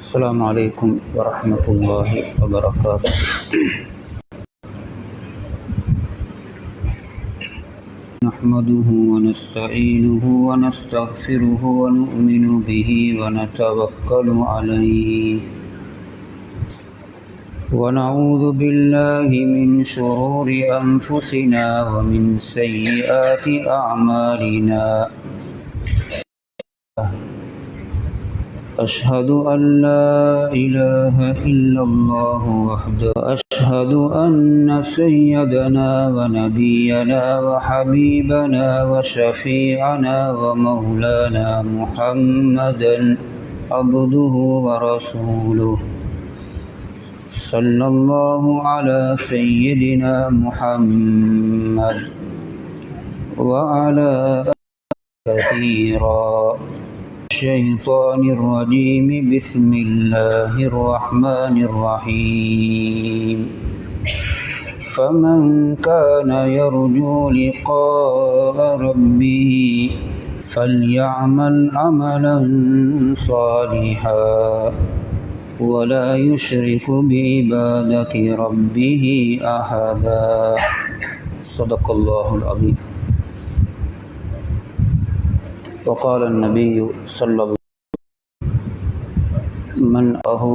السلام عليكم ورحمة الله وبركاته. نحمده ونستعينه ونستغفره ونؤمن به ونتوكل عليه ونعوذ بالله من شرور أنفسنا ومن سيئات أعمالنا. أشهد أن لا إله إلا الله وحده، أشهد أن سيدنا ونبينا وحبيبنا وشفيعنا ومولانا محمدا عبده ورسوله. صلى الله على سيدنا محمد وعلى كثيرا الشيطان الرجيم. بسم الله الرحمن الرحيم. فمن كان يرجو لقاء ربه فليعمل عملا صالحا ولا يشرك بعبادة ربه أحدا. صدق الله العظيم. وقال النبي صلى الله عليه وسلم: من أهو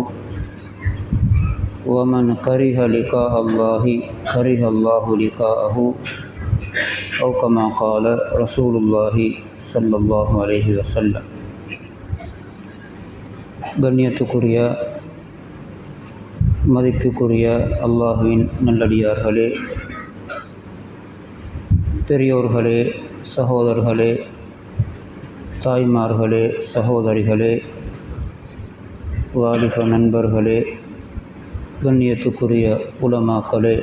ومن كره لقاء الله كره الله لقاءه، أو كما قال رسول الله صلى الله عليه وسلم. கண்ணியத்துக்குரிய மதிப்புக்குரிய அல்லாஹ்வின் நல்லடியார்களே, பெரியோர்களே, சகோதரர்களே, தாய்மார்களே, சகோதரிகளே, வாலிப நண்பர்களே, கண்ணியத்துக்குரிய உலமாக்களே,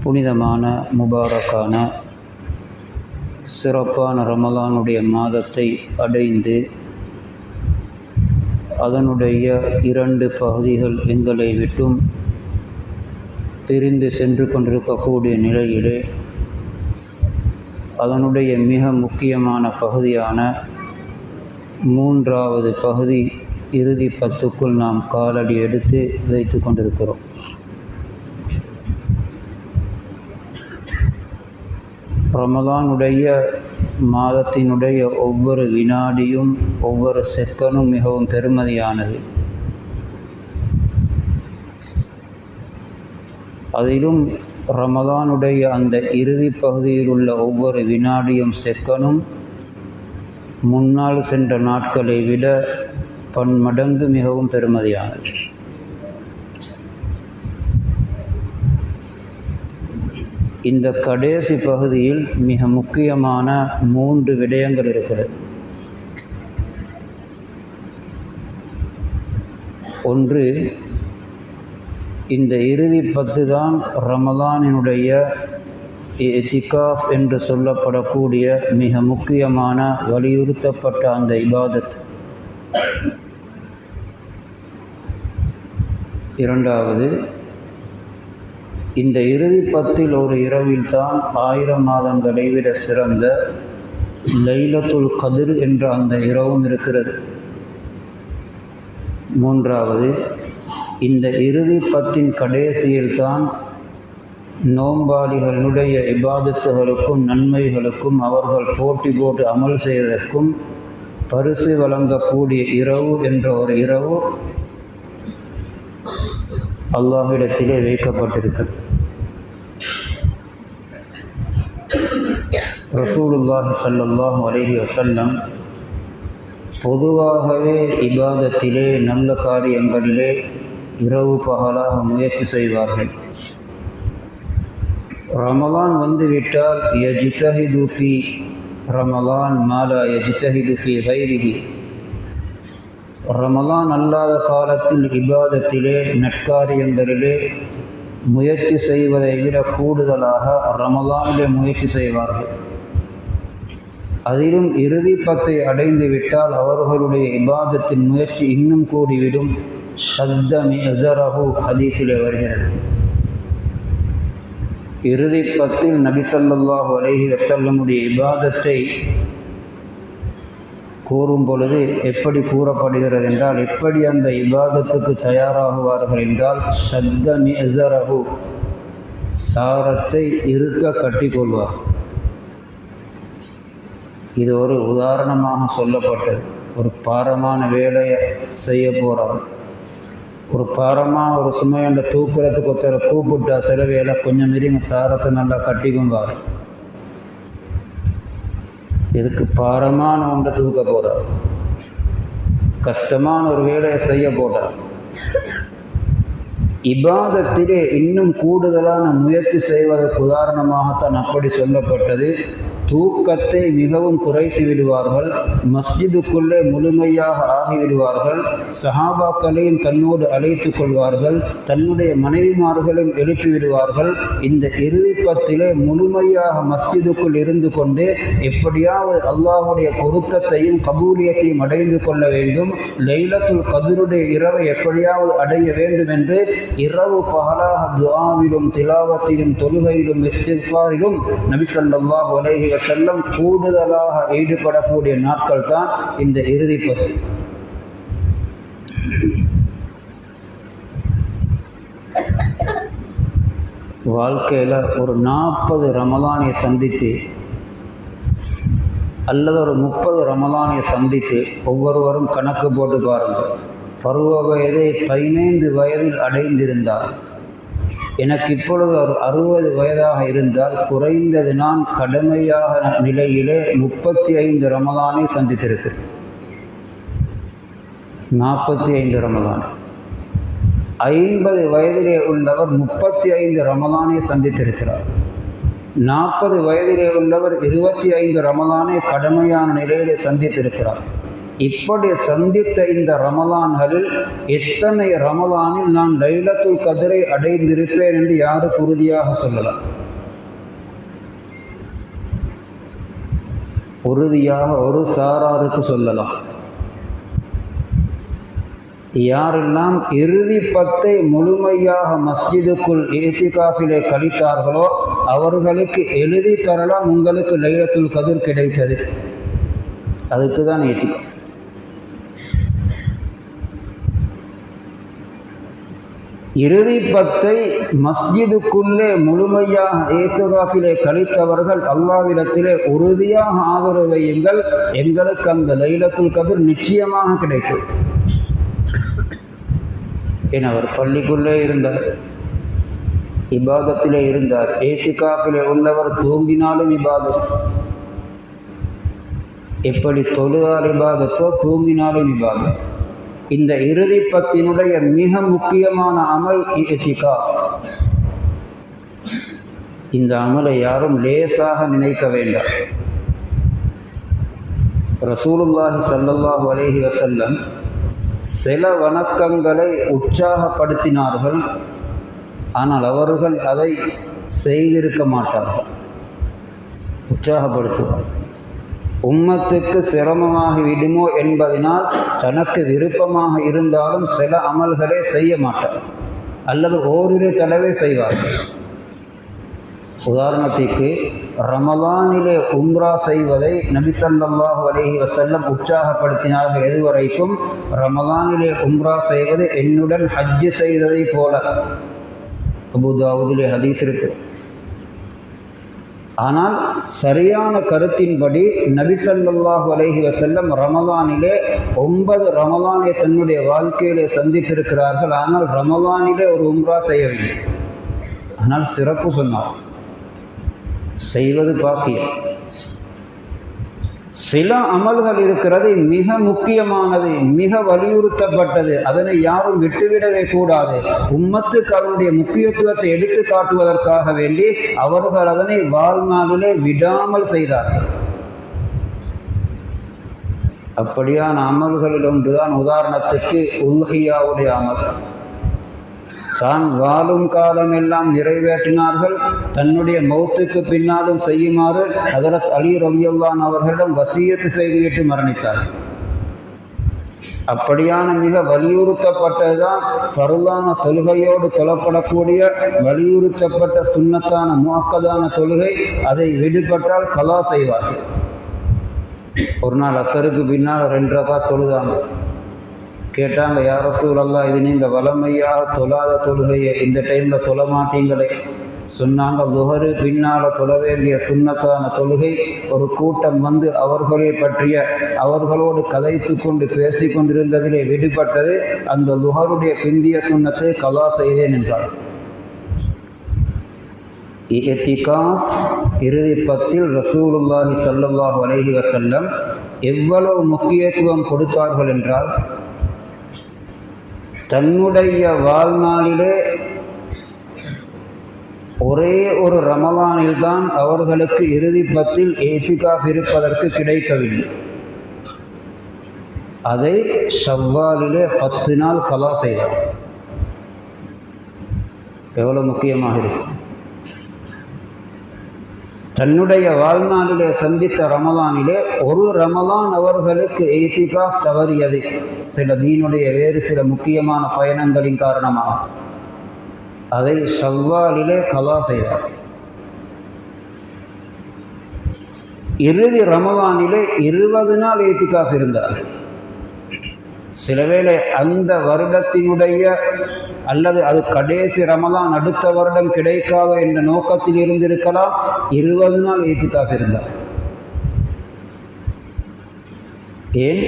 புனிதமான முபாரக்கான சிறப்பான ரமலானுடைய மாதத்தை அடைந்து அதனுடைய 2 பகுதிகள் எங்களை விட்டும் பிரிந்து சென்று கொண்டிருக்கக்கூடிய நிலையிலே அதனுடைய மிக முக்கியமான பகுதியான 3வது பகுதி இறுதி 10க்குள் நாம் காலடி எடுத்து வைத்து கொண்டிருக்கிறோம். ரமலானுடைய மாதத்தினுடைய ஒவ்வொரு வினாடியும் ஒவ்வொரு செகண்டும் மிகவும் பெருமதியானது. அதிலும் ரமலானுடைய அந்த இறுதி பகுதியில் உள்ள ஒவ்வொரு வினாடியும் செகண்டும் முன்னால் சென்ற நாட்களை விட பன்மடங்கு மிகவும் பெருமதியானது. இந்த கடைசி பகுதியில் மிக முக்கியமான 3 விடயங்கள் இருக்கிறது. ஒன்று, இந்த இறுதி 10 தான் ரமலானினுடைய இத்திகாஃப் என்று சொல்லப்படக்கூடிய மிக முக்கியமான வலியுறுத்தப்பட்ட அந்த இபாதத். இரண்டாவது, இந்த இறுதி 10ல் ஒரு இரவில் தான் 1000 மாதங்களை விட சிறந்த லைலத்துல் கத்ர் என்ற அந்த இரவும் இருக்கிறது. மூன்றாவது, இந்த இறுதி 10ன் கடைசியில் தான் நோம்பாளிகளுடைய இபாதத்துகளுக்கும் நன்மைகளுக்கும் அவர்கள் போட்டி போட்டு அமல் செய்வதற்கும் பரிசு வழங்கக்கூடிய இரவு என்ற ஒரு இரவு அல்லாஹ்விடத்திலே வைக்கப்பட்டிருக்கிறது. ரசூலுல்லாஹி ஸல்லல்லாஹு அலைஹி வஸல்லம் பொதுவாகவே இபாதத்திலே நல்ல காரியங்களிலே இரவு பகலாக முயற்சி செய்வார்கள். ரமலான் வந்துவிட்டால் யஜ்தஹிது ஃபீ ரமலான் மா லா யஜ்தஹிது ஃபீ கைரிஹி. ரமலான் அல்லாத காலத்தில் இபாதத்திலே நற்காரியங்களிலே முயற்சி செய்வதை விட கூடுதலாக ரமலானிலே முயற்சி செய்வார்கள். அதிலும் இறுதி 10ஐ அடைந்து விட்டால் அவர்களுடைய இபாதத்தின் முயற்சி இன்னும் கூடிவிடும். ஷத்த மிஅஸரஹு ஹதீஸிலே வருகிறது. இறுதி 10ல் நபி ஸல்லல்லாஹு அலைஹி வஸல்லமுடைய இபாதத்தை கூறும் பொழுது எப்படி கூறப்படுகிறது என்றால், எப்படி அந்த இபாதத்துக்கு தயாராகுவார்கள் என்றால், ஷத்த மிஸரஹு, சாரத்தை இருக்க கட்டிக்கொள்வார். இது ஒரு உதாரணமாக சொல்லப்பட்டது. ஒரு பாரமான வேலையை செய்ய போகிறார், ஒரு பாரமான ஒரு சுமையண்ட தூக்குறதுக்கு ஒருத்தரை கூப்பிட்டா சில வேலை கொஞ்சம் மீறிங்க சாரத்தை நல்லா கட்டிக்கும்பார். இதுக்கு பாரமான ஒன்றை தூக்க போகிறார், கஷ்டமான ஒரு வேலையை செய்ய போகிறார். இபாதத்திலே இன்னும் கூடுதலான முயற்சி செய்வதற்கு உதாரணமாகத்தான் அப்படி சொல்லப்பட்டது. தூக்கத்தை மிகவும் குறைத்து விடுவார்கள், மஸ்ஜிதுக்குள்ளே முழுமையாக ஆகிவிடுவார்கள், சஹாபாக்களையும் தன்னோடு அழைத்து கொள்வார்கள், தன்னுடைய மனைவிமார்களையும் எழுப்பி விடுவார்கள். இந்த இறுதிப்பத்திலே முழுமையாக மஸ்ஜிதுக்குள் இருந்து கொண்டு எப்படியாவது அல்லாஹுடைய பொருத்தத்தையும் கபூலியத்தையும் அடைந்து கொள்ள வேண்டும், லைலத்துல் கத்ருடைய இரவை எப்படியாவது அடைய வேண்டும் என்று இரவு பகலாக துஆவிலும் திலாவத்திலும் தொழுகையிலும் இஸ்திக்ஃபாரிலும் நபி ஸல்லல்லாஹு அலைஹி வஸல்லம் கூடுதலாக ஈடுபடக்கூடிய நாட்கள் தான் இந்த இறுதி 10. வாழ்க்கையில் ஒரு 40 ரமலானை சந்தித்து அல்லது ஒரு 30 ரமலானை சந்தித்து ஒவ்வொருவரும் கணக்கு போட்டு பாருங்கள். பருவ வயதை 15 வயதில் அடைந்திருந்தால், எனக்கு இப்பொழுது ஒரு 60 வயதாக இருந்தால், குறைந்தது நான் கடமையாக நிலையிலே 35 ரமலானை சந்தித்திருக்கிறேன். 45 ரமலான். 50 வயதிலே உள்ளவர் 35 ரமலானை சந்தித்திருக்கிறார். 40 வயதிலே உள்ளவர் 25 ரமலானை கடமையான நிலையிலே சந்தித்திருக்கிறார். இப்படி சந்தித்த இந்த ரமலான்களில் எத்தனை ரமலானில் நான் லைலத்துல் கத்ரை அடைந்திருப்பேன் என்று யாருக்கு உறுதியாக சொல்லலாம்? உறுதியாக ஒரு சாராருக்கு சொல்லலாம். யாரெல்லாம் இறுதி 10 முழுமையாக மஸ்ஜிதுக்குள் இத்திகாஃபிலே கழித்தார்களோ அவர்களுக்கு எழுதி தரலாம், உங்களுக்கு லைலத்துல் கத்ர் கிடைத்தது. அதுக்கு தான் இத்திகாஃப். இறுதி 10 மஸ்ஜிதுக்குள்ளே முழுமையாக இத்திகாஃபிலே கழித்தவர்கள் அல்லாஹ்விடத்திலே உறுதியாக ஆதரவு வையுங்கள், எங்களுக்கு அந்த லைலத்துல் கத்ர் நிச்சயமாக கிடைத்தது. ஏன் அவர் பள்ளிக்குள்ளே இருந்தார், இபாதத்திலே இருந்தார். இத்திகாஃபிலே உள்ளவர் தூங்கினாலும் இபாதத். எப்படி தொழுதால் இபாதத்தோ தூங்கினாலும் இபாதத். இந்த இறுதி 10 மிக முக்கியமான அமல் இத்திகாஃப். இந்த அமலை யாரும் லேசாக நினைக்க வேண்டாம். ரசூலுல்லாஹி ஸல்லல்லாஹு அலைஹி வஸல்லம் சில வணக்கங்களை உற்சாகப்படுத்தினார்கள், ஆனால் அவர்கள் அதை செய்திருக்க மாட்டார்கள். உற்சாகப்படுத்துவார், உம்மத்துக்கு சிரமமாகி விடுமோ என்பதனால் தனக்கு விருப்பமாக இருந்தாலும் சில அமல்களை செய்ய மாட்டார், அல்லது ஓரிரு தடவை செய்வார்கள். உதாரணத்திற்கு ரமலானிலே உம்ரா செய்வதை நபி ஸல்லல்லாஹு அலைஹி வஸல்லம் உற்சாகப்படுத்தினார்கள். எதுவரைக்கும்? ரமலானிலே உம்ரா செய்வது என்னுடன் ஹஜ்ஜு செய்ததை போல. அபூ தாவூதிலே ஹதீஸ் இருக்கு. ஆனால் சரியான கருத்தின்படி நபி ஸல்லல்லாஹு அலைஹி வஸல்லம் ரமலானிலே 9 ரமலானை தன்னுடைய வாழ்க்கையிலே சந்தித்திருக்கிறார்கள். ஆனால் ரமலானிலே ஒரு உம்ரா செய்யவில்லை. ஆனால் சிறப்பு சொன்னார், செய்வது பாக்கியம். சில அமல்கள் இருக்கிறது மிக முக்கியமானது, மிக வலியுறுத்தப்பட்டது, அதனை யாரும் விட்டுவிடவே கூடாது. உம்மத்துக்கு அதனுடைய முக்கியத்துவத்தை எடுத்து காட்டுவதற்காக வேண்டி அவர்கள் அதனை வாழ்நாளிலே விடாமல் செய்தார்கள். அப்படியான அமல்களில் ஒன்றுதான் உதாரணத்துக்கு உல்ஹியாவுடைய அமல். தான் வாழும் காலம் எல்லாம் நிறைவேற்றினார்கள், தன்னுடைய மௌத்துக்கு பின்னாலும் செய்யுமாறு ஹஜ்ரத் அலி ரலியல்லாஹு அவர்களிடம் வசியத்து செய்துவிட்டு மரணித்தார்கள். அப்படியான மிக வலியுறுத்தப்பட்டதுதான் ஃபர்லான தொழுகையோடு தொழப்படக்கூடிய வலியுறுத்தப்பட்ட சுன்னத்தான முஅக்கதான தொழுகை. அதை விடுபட்டால் கலா செய்வார்கள். ஒரு நாள் அசருக்கு பின்னால் 2 ரகாத் தொழுதாங்க. கேட்டாங்க, யா ரசூலல்லாஹ், இது நீங்கள் வளமையாக தொழாத தொழுகையை இந்த டைமில் தொழ மாட்டீங்களே? சொன்னாங்க, லுஹரு பின்னால் தொழ வேண்டிய சுன்னத்தான தொழுகை. ஒரு கூட்டம் வந்து அவர்களை பற்றிய அவர்களோடு கதைத்து கொண்டு பேசி கொண்டிருந்ததிலே விடுபட்டது. அந்த லுஹருடைய பிந்திய சுன்னத்தை கலா செய்தேன் என்றார். இஅ்திகாஃப் இறுதி 10 ரசூலுல்லாஹி ஸல்லல்லாஹு அலைஹி வஸல்லம் எவ்வளவு முக்கியத்துவம் கொடுத்தார்கள் என்றால், தன்னுடைய வாழ்நாளிலே ஒரே ஒரு ரமலானில்தான் அவர்களுக்கு இறுதி 10 இஅ்திகாஃப் இருப்பதற்கு கிடைக்கவில்லை. அதை ஷவ்வாலிலே 10 நாள் கலா செய்தார். எவ்வளவு முக்கியமாக இருக்கும். தன்னுடைய வாழ்நாளிலே சந்தித்த ரமலானிலே ஒரு ரமலான் அவர்களுக்கு இஅ்திகாஃப் தவறியது சில தீனுடைய வேறு சில முக்கியமான பயணங்களின் காரணமாக. அதை ஷவ்வாலிலே கலா செய்தார். இறுதி ரமலானிலே 20 நாள் இஅ்திகாஃப் இருந்தார். சிலவேளை அந்த வருடத்தினுடைய அல்லது அது கடைசி ரமலான் அடுத்த வருடம் கிடைக்காத என்ற நோக்கத்தில் இருந்திருக்கலாம். 20 நாள் இஅ்திகாஃப் இருந்தார். ஏன்?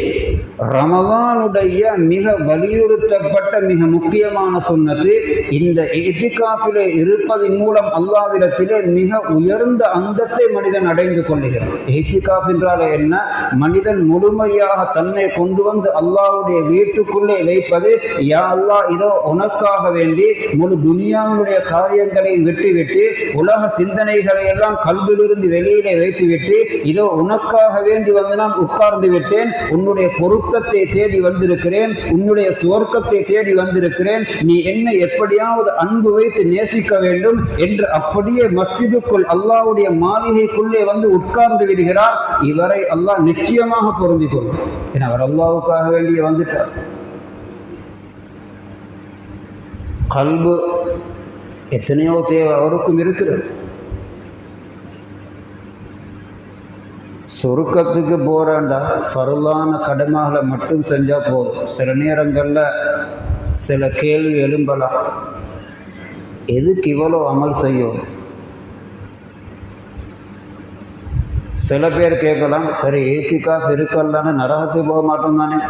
ரமலானுடைய மிக வலியுறுத்தப்பட்ட மிக முக்கியமான சுன்னத்து இந்த இஅ்திகாஃபிலே இருப்பதன் மூலம் அல்லாஹ்விடத்திலே மிக உயர்ந்த அந்தஸ்தை மனிதன் அடைந்து கொள்ளுகிறான். இஅ்திகாஃப் என்றால் என்ன? மனிதன் முழுமையாக தன்னை கொண்டு வந்து அல்லாஹ்வுடைய வீட்டுக்குள்ளே வைப்பது. யா அல்லாஹ், இதோ உனக்காக வேண்டி முழு துனியாவுடைய காரியங்களை விட்டுவிட்டு உலக சிந்தனைகளை எல்லாம் கல்விலிருந்து வெளியிலே வைத்துவிட்டு இதோ உனக்காக வேண்டி வந்து நான் உட்கார்ந்து விட்டேன். உன்னுடைய பொருத்தத்தை தேடி வந்திருக்கிறேன், உன்னுடைய சுவர்க்கத்தை தேடி வந்திருக்கிறேன். நீ என்னை எப்படியாவது அன்பு வைத்து நேசிக்க வேண்டும் என்று அப்படியே மஸ்ஜிதுக்குள் அல்லாஹ்வுடைய மாளிகைக்குள்ளே வந்து உட்கார்ந்து விடுகிறார். இவரை அல்லாஹ் நிச்சயமாக பொருந்திக் கொள்ளும். ஏன்னா அவர் அல்லாஹ்வுக்காக வேண்டிய வந்துட்டார். கல்பு எத்தனையோ தேவை அவருக்கும் இருக்கிறது. சொருக்கத்துக்கு போறாண்டா ஃபர்லான கடமைகளை மட்டும் செஞ்சா போதும். சில நேரங்களில் சில கேள்வி எழும்பலாம், எதுக்கு இவ்வளோ அமல் செய்யும்? சில பேர் கேட்கலாம், சரி இஅ்திகாஃப் இருக்கல்லான்னு நரகத்துக்கு போக மாட்டோம் தானே?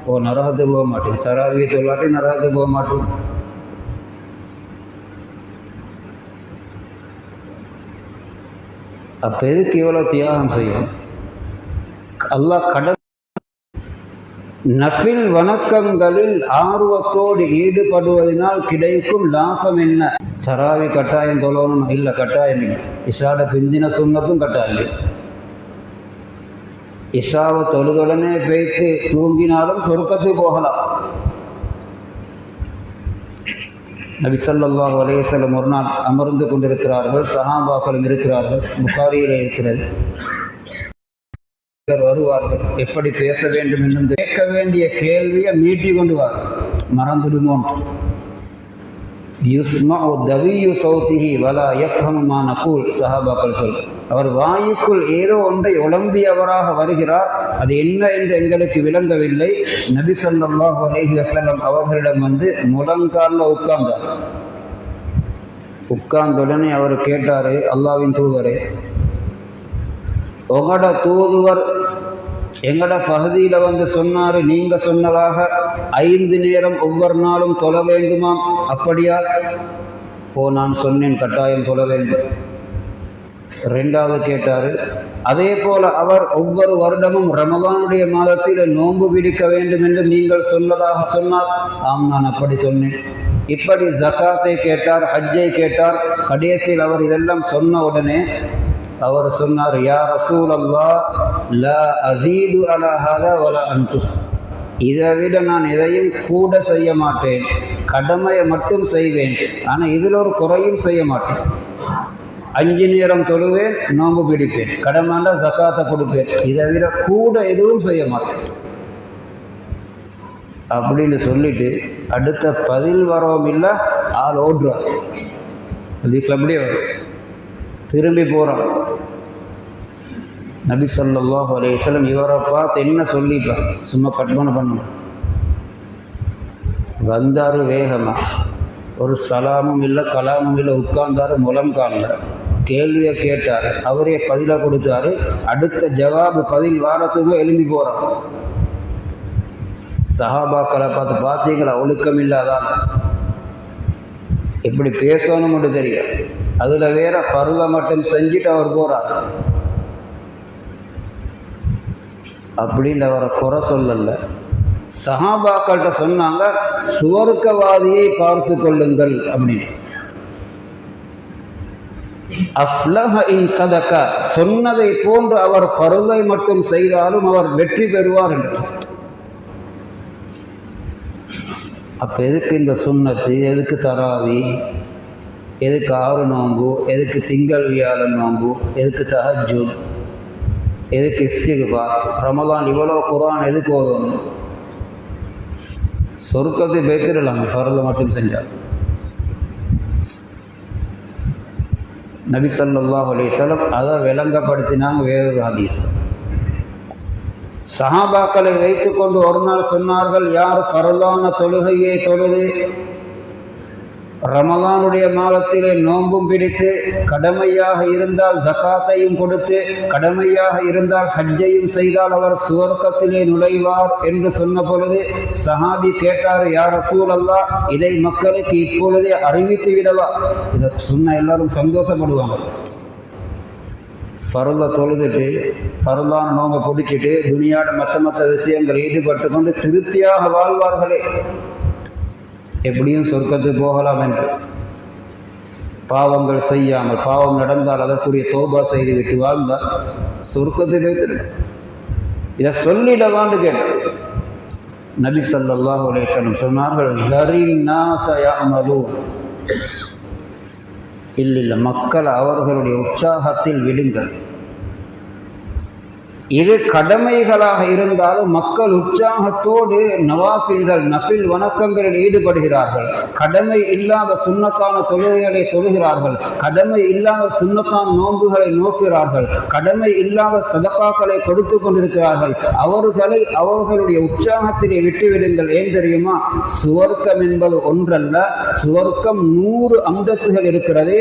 ஓ, நரகத்துக்கு போக மாட்டோம், தராவியை தொல்லாட்டி நரகத்துக்கு போக மாட்டோம். அப்ப எதுக்கு இவ்வளோ தியாகம் செய்யும்? அல்லாஹ் நஃபில் வணக்கங்களில் ஆர்வத்தோடு ஈடுபடுவதனால் கிடைக்கும் லாபம் என்ன? தராவி கட்டாயம் தொழணும் இல்லை, கட்டாயம் இல்லை. இஷாட பிந்தின சுன்னத்தும் கட்டாயம் இல்லை. இஷாவை தொழுதுடனே வைத்து தூங்கினாலும் சொர்க்கத்துக்கு போகலாம். நபி ஸல்லல்லாஹு அலைஹி வஸல்லம் ஒரு நாள் அமர்ந்து கொண்டிருக்கிறார்கள், சஹாபாக்களும் இருக்கிறார்கள். புகாரியிலே இருக்கிறது. வருவார்கள், எப்படி பேச வேண்டும் என்று கேட்க வேண்டிய கேள்வியை மீட்டி கொண்டு வார், மறந்துடுமோ. யுஸ்மஉ தவியு சௌதிஹி வலா யஃஹமு மா நகூல், சஹாபாக்கள் சொல். அவர் வாயுக்குள் ஏதோ ஒன்றை உளம்பியவராக வருகிறார், அது என்ன என்று எங்களுக்கு விளங்கவில்லை. நபி ஸல்லல்லாஹு அலைஹி வஸல்லம் அவர்களிடம் வந்து முழங்காலில் உட்கார்ந்தார். உட்கார்ந்துடனே அவர் கேட்டாரு, அல்லாஹ்வின் தூதரே, உங்களோட தூதுவர் எங்கட பகுதியில வந்து சொன்னாரு, நீங்க சொன்னதாக 5 நேரம் ஒவ்வொரு நாளும் தொழ வேண்டுமாம், அப்படியா? ஓ, நான் சொன்னேன், கட்டாயம் தொழ வேண்டும். 2வது கேட்டாரு, அதே போல அவர் ஒவ்வொரு வருடமும் ரமலானுடைய மாதத்தில் நோன்பு பிடிக்க வேண்டும் என்று நீங்கள் சொன்னதாக சொன்னார். ஆம், நான் அப்படி சொன்னேன். இப்படி ஜகாத்தை கேட்டார், ஹஜ்ஜை கேட்டார். கடைசியில் அவர் இதெல்லாம் சொன்ன உடனே அவர் சொன்னார், யா ரசூலல்லாஹ், லா அஸீது அலா ஹாதா வலா அன்குஸ். இதை விட நான் எதையும் கூட செய்ய மாட்டேன், கடமையை மட்டும் செய்வேன், ஆனால் இதில் ஒரு குறையும் செய்ய மாட்டேன். 5 நேரம் தொழுவேன், நோன்பு பிடிப்பேன், கடமைண்டா ஜகாத்தை கொடுப்பேன், இதை விட கூட எதுவும் செய்ய மாட்டேன் அப்படின்னு சொல்லிட்டு அடுத்த பதில் வரவும் இல்லை, ஆள் ஓடுறார். அப்படியே வரும், திரும்பி போகிறான். நபி ஸல்லல்லாஹு அலைஹி வஸல்லம் இவரை பார்த்து என்ன சொல்லிப்பார், சும்மா கற்பனை பண்ணணும். வந்தார் வேகமாக, ஒரு சலாமும் இல்லை கலாமும் இல்லை, உட்கார்ந்தார் முழங்காலில், கேள்வியை கேட்டார், அவரே பதிலாக கொடுத்தாரு. அடுத்த ஜவாபு பதில் வாரத்துக்கு எழும்பி போகிறார். சஹாபாக்களை பார்த்து, பார்த்தீங்களா ஒழுக்கம் இல்லாதான் எப்படி பேசணும்னு தெரியும். அதில் வேற பருவ மட்டும் செஞ்சுட்டு அவர் போகிறார் அப்படின்னு அவரை குறை சொல்லல. சஹாபாக்கள்கிட்ட சொன்னாங்க, சுவர்க்கவாதியை பார்த்து கொள்ளுங்கள் அப்படின்னு. அஃப்லஹ இன் சதக, சொன்னதை போன்று அவர் பருவை மட்டும் செய்தாலும் அவர் வெற்றி பெறுவார் என்று. அப்ப எதுக்கு இந்த சுன்னத்து, எதுக்கு தராவி, எதுக்கு 6 நோன்பு, எதுக்கு திங்கள் வியாழன் நோன்பு, எதுக்கு தஹஜ்ஜுத், எதுக்கு இஸ்திக்ஃபார், ரமலான் இவ்வளோ குர்ஆன் எதுக்கு ஓதணும்? சொர்க்கத்தை பேத்திடலாம் ஃபர்ல மட்டும் செஞ்சார். நபி ஸல்லல்லாஹு அலைஹி வஸல்லம் அதை விளங்கப்படுத்தினாங்க வேறொரு ஹதீஸ். சஹாபாக்களை வைத்துக்கொண்டு ஒரு நாள் சொன்னார்கள், யார் ஃபர்லான தொழுகையை தொழுது ரமலானுடைய மாதத்திலே நோன்பும் பிடித்து, கடமையாக இருந்தால் ஜகாத்தையும் கொடுத்து, கடமையாக இருந்தால் ஹஜ்ஜையும் செய்தால் அவர் சுவர்க்கத்திலே நுழைவார் என்று சொன்ன பொழுது சஹாபி கேட்டார், யா ரசூலல்லாஹ், இதை மக்களுக்கு இப்பொழுதே அறிவித்து விடவா? இதை சொன்ன எல்லாரும் சந்தோஷப்படுவாங்க. ஃபர்ல தொழுதுட்டு ஃபர்லான நோன்பை பிடிச்சிட்டு துனியாட மற்ற விஷயங்கள் ஈடுபட்டு கொண்டு திருப்தியாக வாழ்வார்களே, எப்படியும் சொர்க்கத்துக்கு போகலாம் என்று. பாவங்கள் செய்யாமல், பாவம் நடந்தால் அதற்குரிய தௌபா செய்துவிட்டு வாழ்ந்தால் சொர்க்கத்தை வைத்திருக்க. இதை சொல்லிடவான்னு கேட்டார். நபி ஸல்லல்லாஹு அலைஹி வஸல்லம் சொன்னார்கள், ஸரின் நாஸ யஅமலூன், இல்ல மக்கள் அவர்களுடைய உற்சாகத்தில் விடுங்கள். இது கடமைகளாக இருந்தாலும் மக்கள் உற்சாகத்தோடு நவாஃபில்கள் நஃபில் வணக்கங்களில் ஈடுபடுகிறார்கள். கடமை இல்லாத சுன்னத்தான தொழுகைகளை தொழுகிறார்கள், கடமை இல்லாத சுன்னத்தான நோன்புகளை நோக்கிறார்கள், கடமை இல்லாத சதகாக்களை கொடுத்து கொண்டிருக்கிறார்கள். அவர்களை அவர்களுடைய உற்சாகத்திலே விட்டுவிடுங்கள். ஏன் தெரியுமா? சுவர்க்கம் என்பது ஒன்றல்ல, சுவர்க்கம் 100 அந்தஸ்துகள் இருக்கிறது.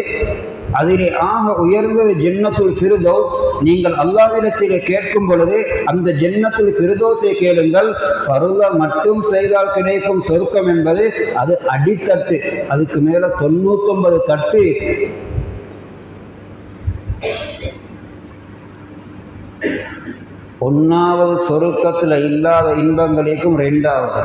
அதிலே ஆக உயர்ந்தது ஜன்னத்துல் ஃபிர்தௌஸ். நீங்கள் அல்லாஹ்விடத்திலே கேட்கும் பொழுது அந்த ஜன்னத்துல் ஃபிர்தௌஸை கேளுங்கள். ஃபர்ல மட்டும் செய்தால் கிடைக்கும் சொர்க்கம் என்பது அது அடித்தட்டு, அதுக்கு மேல 99 தட்டு. ஒன்னாவது சொர்க்கத்துல இல்லாத இன்பங்களுக்கும் 2வது,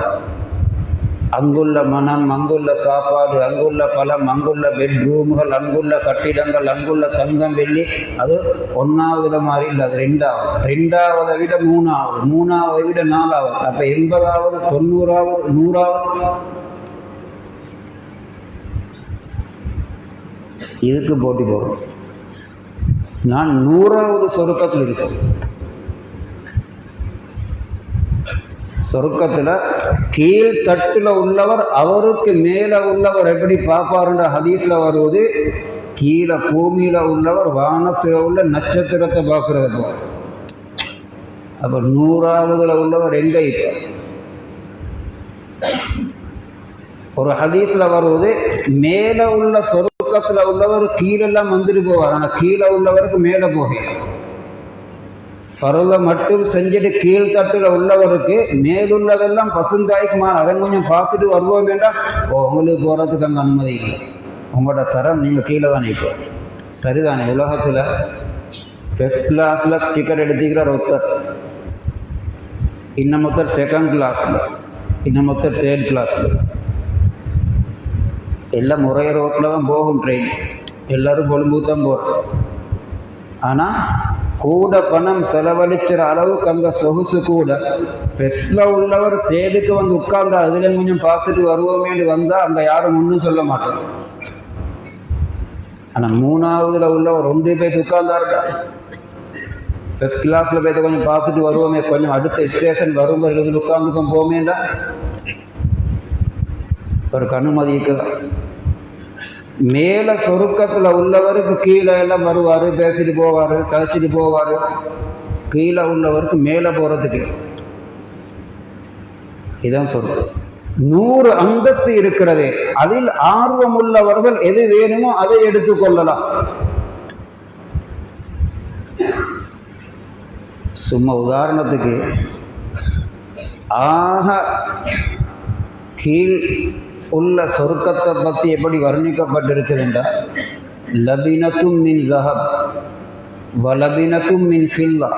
அங்குள்ள மனம், அங்குள்ள சாப்பாடு, அங்குள்ள பழம், அங்குள்ள பெட்ரூம்கள், அங்குள்ள கட்டிடங்கள், அங்குள்ள தங்கம் வெள்ளி, அது 1ஆவதுல மாதிரி இல்லை, அது 2வது, 2ஆவதை விட 3ஆவது, 3ஆவதை விட 4ஆவது, அப்ப 80ஆவது, 90ஆவது, 100ஆவது. இதுக்கு போட்டி போடும். நான் 100ஆவது சொர்க்கத்தில் இருக்கேன். சொர்க்கத்துல கீழ்த்தட்டுல உள்ளவர் அவருக்கு மேல உள்ளவர் எப்படி பார்ப்பாருன்ற ஹதீஸ்ல வருவது, கீழே பூமியில உள்ளவர் வானத்துல உள்ள நட்சத்திரத்தை பார்க்கறது போ. அப்ப 100ஆவதுல உள்ளவர் எங்க? இப்ப ஒரு ஹதீஸ்ல வருவது, மேல உள்ள சொர்க்கத்துல உள்ளவர் கீழெல்லாம் வந்துட்டு போவார், ஆனா கீழே உள்ளவருக்கு மேல போக. ஃபர்ல மட்டும் செஞ்சுட்டு கீழ்த்தட்டுல உள்ளவருக்கு மேலுள்ளதெல்லாம் பசுந்தாய்க்குமா, அதை கொஞ்சம் பார்த்துட்டு வருவோம் வேண்டாம். உங்களுக்கு போறதுக்கு அங்கே அனுமதி இல்லை, உங்களோட தரம் நீங்க கீழே தான் நிற்போம். சரிதானே? உலகத்துல ஃபர்ஸ்ட் கிளாஸ்ல டிக்கெட் எடுத்துக்கிறார் ஒருத்தர், இன்னமொத்தர் செகண்ட் கிளாஸ்ல, இன்னமொத்தர் தேர்ட் கிளாஸ்ல. எல்லாம் ஒரே ரோட்ல தான் போகும் ட்ரெயின், எல்லாரும் கொழும்பு தான் போறோம். ஆனா கூட பணம் செலவழிக்கிற அளவுக்கு அங்க சொகுசு கூட. ஃபெஸ்ட்ல உள்ளவர் தேடுக்கு வந்து உட்கார்ந்தா அதுல கொஞ்சம் பார்த்துட்டு வருவோமேன்னு வந்தா அங்க யாரும் ஒன்றும் சொல்ல மாட்டோம். ஆனா 3ஆவதுல உள்ளவர் 1 பேர் உட்கார்ந்தாருடா, ஃபர்ஸ்ட் கிளாஸ்ல போய் கொஞ்சம் பார்த்துட்டு வருவோமே, கொஞ்சம் அடுத்த ஸ்டேஷன் வரும்போது இதில் உட்கார்ந்துக்கும் போமேண்டா ஒரு அனுமதிக்குதான். மேல சொருக்கத்துல உள்ளவருக்கு கீழே எல்லாம் வருவாரு, பேசிட்டு போவாரு, கழிச்சிட்டு போவாரு. கீழே உள்ளவருக்கு மேலே போகிறதுக்கு. இதான் சொல்றேன். 100 அந்தஸ்து இருக்கிறது. அதில் ஆர்வம் உள்ளவர்கள் எது வேணுமோ அதை எடுத்துக்கொள்ளலாம். சும்மா உதாரணத்துக்கு ஆக கீழ் உள்ள சொர்க்கத்தை பற்றி எப்படி வர்ணிக்கப்பட்டிருக்குதுன்றா, லபினத்தும் மின் ஜஹப் வலபினத்தும் மின் ஃபில்லா,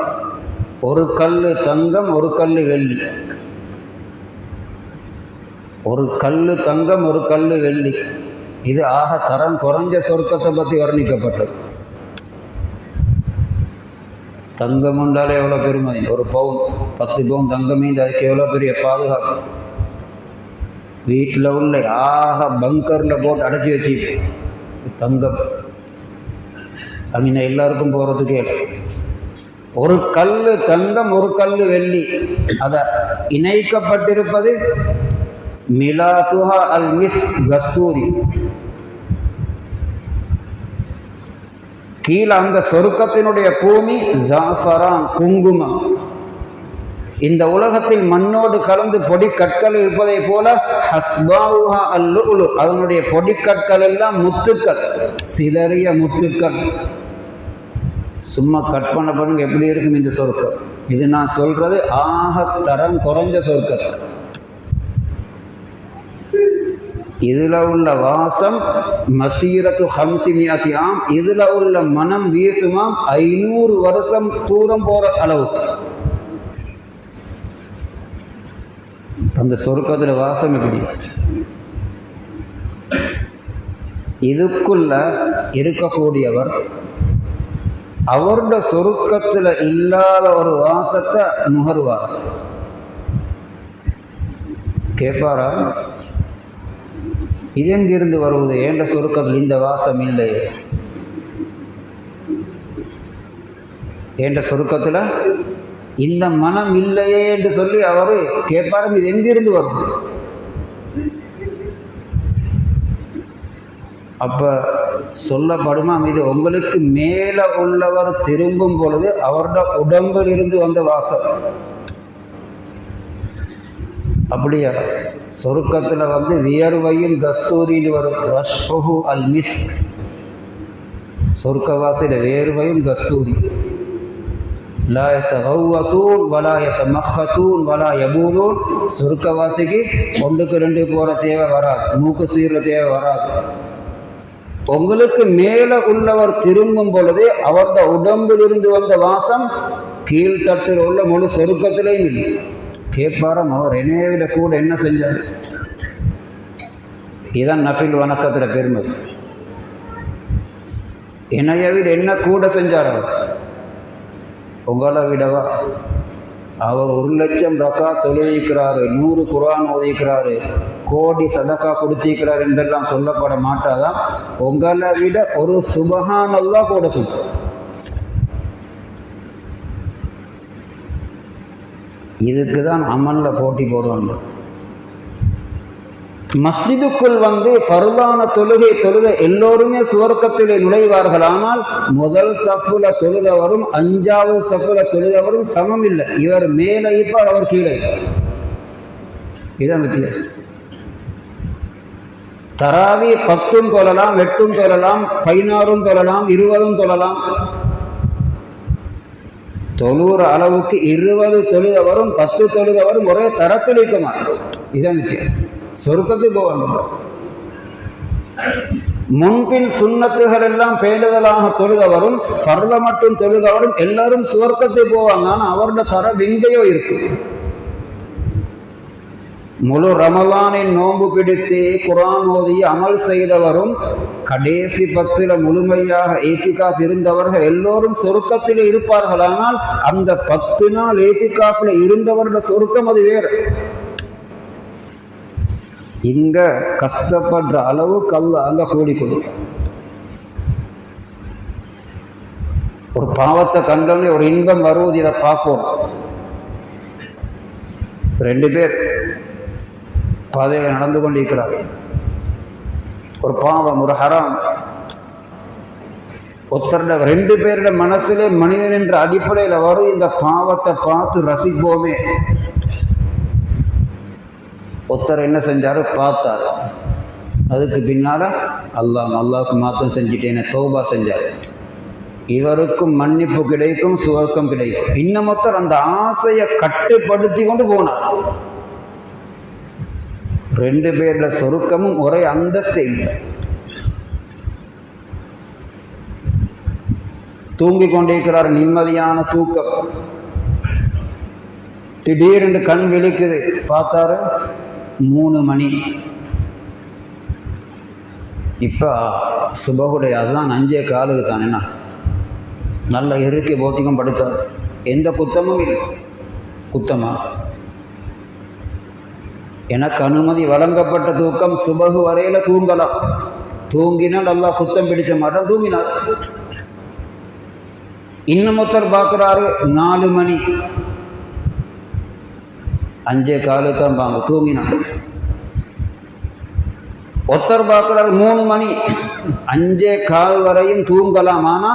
ஒரு கல்லு தங்கம் ஒரு கல்லு வெள்ளி, ஒரு கல்லு தங்கம் ஒரு கல்லு வெள்ளி. இது ஆக தரம் குறைஞ்ச சொர்க்கத்தை பற்றி வர்ணிக்கப்பட்டது. தங்கம் உண்டாலே எவ்வளோ பெருமதி, ஒரு பவுன் 10 பவுன் தங்கமே அதுக்கு எவ்வளோ பெரிய பாதுகாப்பு. வீட்டில் உள்ள ஆக பங்கரில் போட்டு அடைச்சி வச்சு தங்கம் அங்கே எல்லாருக்கும் போகிறதுக்கே. ஒரு கல்லு தங்கம் ஒரு கல்லு வெள்ளி, அதை இணைக்கப்பட்டிருப்பது மிலாதுஹா அல் மிஸ் கஸ்தூரி. கீழே அந்த சொருக்கத்தினுடைய பூமி ஜாஃபரான், குங்குமம். இந்த உலகத்தில் மண்ணோடு கலந்து பொடி கற்கள் இருப்பதை போல ஹஸ்பாவுஹா அல்லுலு, அதனுடைய பொடி கற்கள் எல்லாம் முத்துக்கள், சிதறிய முத்துக்கள். சும்மா கற்பனை பண்ணுங்க எப்படி இருக்கும் இந்த சொர்க்கம். இது நான் சொல்றது ஆக தரம் குறைஞ்ச சொர்க்கம். இதுல உள்ள வாசம் மசீரத்து 500 ஆம், இதுல உள்ள மனம் வீசுமாம் 500 வருஷம் தூரம் போற அளவுக்கு. அந்த சொர்க்கத்துல வாசம் எப்படி? இதுக்குள்ள இருக்கக்கூடியவர் அவருடைய சொர்க்கத்துல இல்லாத ஒரு வாசத்தை நுகர்வார். கேட்பாரா, இது எங்கிருந்து வருவது, ஏண்ட சொர்க்கத்தில் இந்த வாசம் இல்லை, ஏண்ட சொர்க்கத்தில் இந்த மனம் இல்லையே என்று சொல்லி அவரு கேட்பாரும், இது எங்கிருந்து வரும்? அப்ப சொல்லப்படுமா, இது உங்களுக்கு மேல உள்ளவர் திரும்பும் பொழுது அவருடைய உடம்பில் இருந்து வந்த வாசம். அப்படியா? சொருக்கத்துல வியர்வையும் கஸ்தூரின்னு வரும். ரஷ்புஹு அல் மிஸ்க், சொர்க்கவாசில வேர்வையும் கஸ்தூரி. லா யதகவ்வதூன் வலா யதமஹதூன் வலா யபூலூன். சொர்க்கவாசிக்கு 1க்கு 2 போற தேவை வராது, மூக்கு சீர தேவை வராது. உங்களுக்கு மேல உள்ளவர் திரும்பும் பொழுது அவருடைய உடம்பில் இருந்து வந்த வாசம் கீழ்த்தட்டில் உள்ள முழு சொருக்கத்திலையும் இல்லை. கேட்பாரம், அவர் என்னையவிட கூட என்ன செஞ்சார்? இதான் நஃபில் வணக்கத்தில் பெருமை. என்னையவிட என்ன கூட செஞ்சார் அவர்? உங்களை விடவா? அவர் 1,00,000 ரக்கா தொழுதிக்கிறாரு, 100 குர்ஆன் ஓதிக்கிறாரு, கோடி சதக்கா கொடுத்திருக்கிறார் என்றெல்லாம் சொல்லப்பட மாட்டாதான். உங்களை விட ஒரு சுபஹானல்லாஹ் கூட சொல்றார். இதுக்கு தான் அமல்ல போட்டி போடுவாங்க. மஸ்ஜிதுக்குள் ஃபர்லான தொழுகை தொழுத எல்லோருமே சுவர்க்கத்திலே நுழைவார்கள். ஆனால் முதல் சஃப்புல தொழுதவரும் 5வது சஃப்புல தொழுதவரும் சமம் இல்லை. இவர் மேலே இருப்பார், அவர் கீழே. இதுதான் வித்தியாசம். தராவி 10 தொழலாம், 8 தொழலாம், 16 தொழலாம், 20 தொழலாம். தொழுற அளவுக்கு 20 தொழுதவரும் 10 தொழுதவரும் ஒரே தரத்தில் இருக்க மாட்டோம். இதுதான் வித்தியாசம். சொர்க்கத்துக்கு போவாங்க. முன்பின் சுன்னத்துகள் எல்லாம் பேணுதலாக தொழுதவரும் ஃபர்ல மட்டும் தொழுதவரும் எல்லாரும் சுவர்க்கத்துக்கு போவாங்க. ஆனால் அவருடைய தரம் எங்கேயோ இருக்கு. முழு ரமலானின் நோன்பு பிடித்து குர்ஆன் ஓதி அமல் செய்தவரும் கடைசி 10ல முழுமையாக ஏத்திகாப் இருந்தவர்கள் எல்லோரும் சொர்க்கத்தில் இருப்பார்கள். ஆனால் அந்த 10 நாள் ஏத்திகாப்ல இருந்தவருடைய சொர்க்கம் அது வேறு. இங்க கஷ்டப்படுற அளவுக்கு அல்லாஹ் அங்க கூடிக்கொள்ளும். ஒரு பாவத்தை கண்டோன்னே ஒரு இன்பம் வருவது, இதை பார்ப்போம். 2 பேர் பாதையில் நடந்து கொண்டிருக்கிறார்கள். ஒரு பாவம், ஒரு ஹராம். ஒருத்தருட 2 பேருட மனசுல மனிதன் என்ற அடிப்படையில் வரும் இந்த பாவத்தை பார்த்து ரசிப்போமே. ஒருத்தர் என்ன செஞ்சாரு, பார்த்தாரு. அதுக்கு பின்னால அல்லாஹ்வுக்கு மாத்தம் செஞ்சுட்டேன்னு தௌபா செஞ்சார். இவருக்கும் மன்னிப்பு கிடைக்கும், சுவர்க்கம் கிடைக்கும். இன்னமொத்தர் அந்த ஆசையை கட்டுப்படுத்தி கொண்டு போனார். 2 பேர்ல சொருக்கமும் ஒரே அந்தஸ்து இல்லை. தூங்கிக் கொண்டிருக்கிறார், நிம்மதியான தூக்கம். திடீரென்று கண் விழிக்குது, பார்த்தாரு 3 மணி. இப்போ சுபகுடைய அதுதான் 5:15 தானே, நல்ல இறுக்கி போத்திக்கும் படுத்தார். எந்த குத்தமும் இல்லை. குத்தமா? எனக்கு அனுமதி வழங்கப்பட்ட தூக்கம் சுபகு வரையில தூங்கலாம். தூங்கினால் அல்லாஹ் குத்தம் பிடிச்ச மாட்டான், தூங்கினார். இன்னமொத்தர் பார்க்கிறாரு 4 மணி. 5:15 தான் பாங்க, தூங்கினார். ஒருத்தர் பார்க்கிறார் 3 மணி. 5:15 வரையும் தூங்கலாம். ஆனா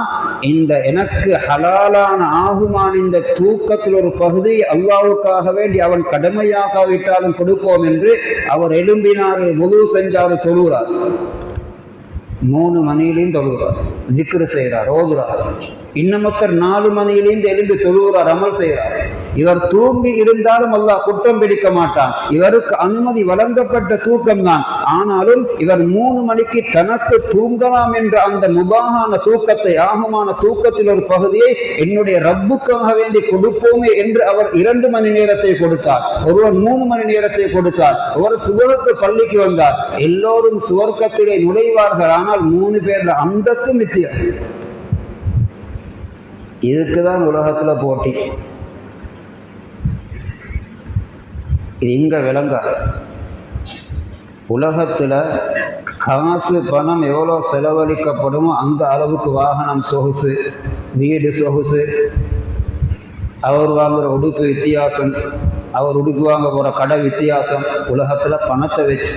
இந்த எனக்கு ஹலாலான ஆகுமான இந்த தூக்கத்தில் ஒரு பகுதி அல்லாஹ்வுக்காக வேண்டி அவன் கடமையாகாவிட்டாலும் கொடுப்போம் என்று அவர் எழும்பினாரு, வுது செஞ்சாரு, தொழுகிறார். 3 மணியிலையும் தொழுகிறார், ஜிக்ரு செய்கிறார், ஓதுறார். இன்னமொத்தர் 4 மணியிலிருந்து எழும்பி தொழுகிறார், அமல் செய்கிறார். இவர் தூங்கி இருந்தாலும் அல்லாஹ் குற்றம் பிடிக்க மாட்டான். இவருக்கு அனுமதி வழங்கப்பட்ட தூக்கம் தான். ஆனாலும் இவர் 3 மணிக்கு தனக்கு தூங்கலாம் என்ற அந்த முபாகான தூக்கத்தை, ஆகுமான தூக்கத்தில் ஒரு பகுதியை என்னுடைய ரப்புக்காக வேண்டி கொடுப்போமே என்று அவர் 2 மணி நேரத்தை கொடுத்தார். ஒருவர் 3 மணி நேரத்தை கொடுத்தார். ஒரு சுவர்க்க பள்ளிக்கு வந்தார். எல்லோரும் சுவர்க்கத்திலே நுழைவார்கள். ஆனால் 3 பேர்ல அந்தஸ்தும் வித்தியாசம். இதுக்குதான் உலகத்துல போட்டி. இது இங்க விளங்காது. உலகத்துல காசு பணம் எவ்வளோ செலவழிக்கப்படுமோ அந்த அளவுக்கு வாகனம் சொகுசு, வீடு சொகுசு, அவர் வாங்குற உடுப்பு வித்தியாசம், அவர் உடுப்பு வாங்க போற கடை வித்தியாசம். உலகத்துல பணத்தை வச்சு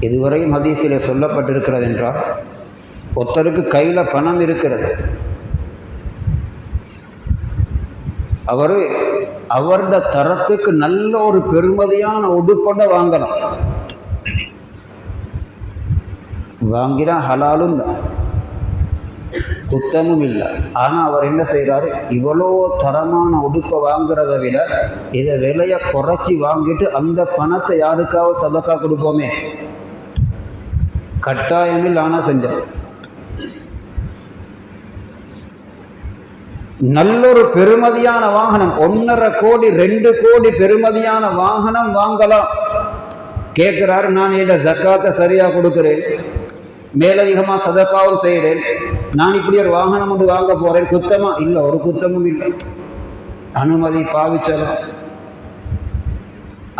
இதுவரையும் ஹதீஸிலே சொல்லப்பட்டிருக்கிறது என்றால், ஒருத்தருக்கு கையில பணம் இருக்கிறது, அவருடைய தரத்துக்கு நல்ல ஒரு பெருமதியான உடுப்பட வாங்கலாம். வாங்கினா ஹலாலும் தான், குத்தமும் இல்லை. ஆனா அவர் என்ன செய்யறாரு, இவ்வளோ தரமான உடுப்பை வாங்குறத விட இதை விலையை குறைச்சி வாங்கிட்டு அந்த பணத்தை யாருக்காவது சதக்கா கொடுப்போமே, கட்டாயமில் ஆனா செஞ்சார். நல்லொரு பெருமதியான வாகனம், 1.5 கோடி 2 கோடி பெருமதியான வாகனம் வாங்கலாம். கேட்கிறாரு, நான் இட ஜக்காத்தை சரியா கொடுக்கிறேன், மேலதிகமா சதக்காவும் செய்கிறேன், நான் இப்படி ஒரு வாகனம் ஒன்று வாங்க போறேன், குத்தமா? இல்லை, ஒரு குத்தமும் இல்லை, அனுமதி பாவிச்சலாம்.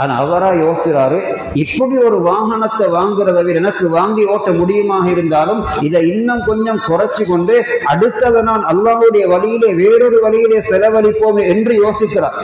ஆனா அவரா யோசிக்கிறாரு, இப்படி ஒரு வாகனத்தை வாங்குறத விட எனக்கு வாங்கி ஓட்ட முடியுமாக இருந்தாலும் இதை இன்னும் கொஞ்சம் குறைச்சி கொண்டு அடுத்ததை நான் அல்லாஹ்வுடைய வழியிலே வேறொரு வழியிலே செலவழிப்போம் என்று யோசிக்கிறார்.